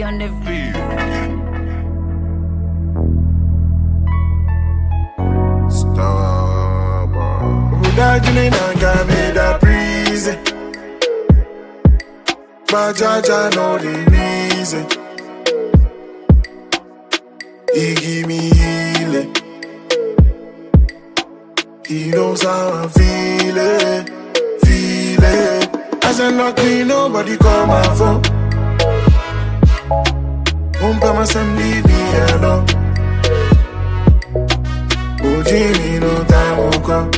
on the field. Stop. Without you, I can't be that breezy. But Jaja know the reason. He give me healing. He knows how I'm feeling. As I knock me, nobody call my phone. Won't buy myself, leave me alone. Oh, Jimmy, no time will come.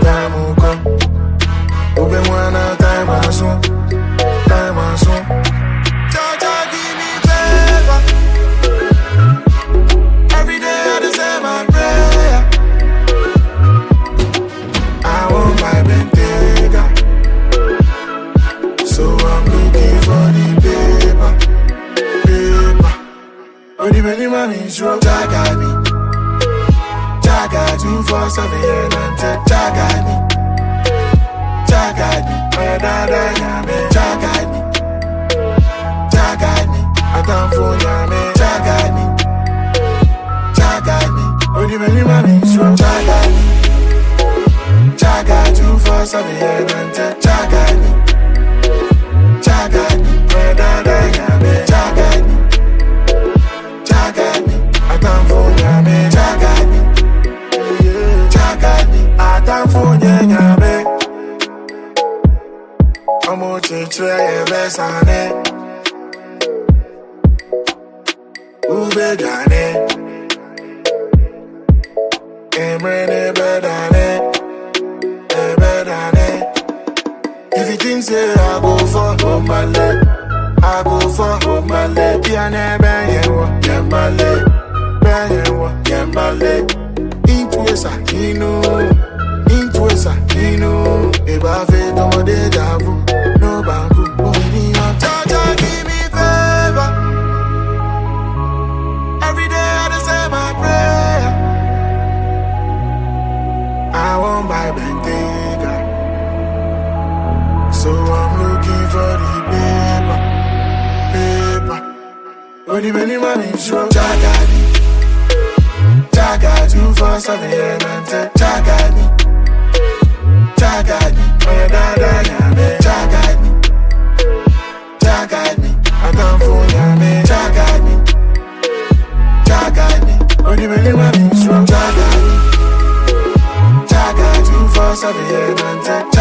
Time will come. Open one out, time will soon. Time will soon. Jaja, give me favor. Every day I just say my prayer. I want my Bentayga. So I'm looking for the paper. Oh, the many man is wrong. Jaga me. Jaga 247 and Jaga me. Jaga me. My dada yame. Jaga me. Jaga me. I can't phone yame. Jaga me. Jaga me. Oh, the many man is wrong. Jaga me. Jaga 247 and Jaga me. Jaga me. My dada yame. Jaga me. Jaga me. I can't phone yame. Jaga me. Jaga me. I can't phone yame. I'm out to try your best on it. Ube dane. Emre bedane. If you think say I go for my leg, I go for my leg. Piane benyewa, yembale, benyewa, yembale. Intuesa, intuesa, eba fe tomo deja vu, no banku, only on. Jaja give me favor. Every day I just say my prayer. I want my Bentayga. So I'm looking for the paper. Oh, the many man is wrong. Jaga me. Jaga 247 and Jaga me. Jaga me. My dada yame. Jaga me. Jaga me. I can't phone yame. Jaga me. Jaga me. Oh, the many man is wrong. Jaga me. Jaga 247 and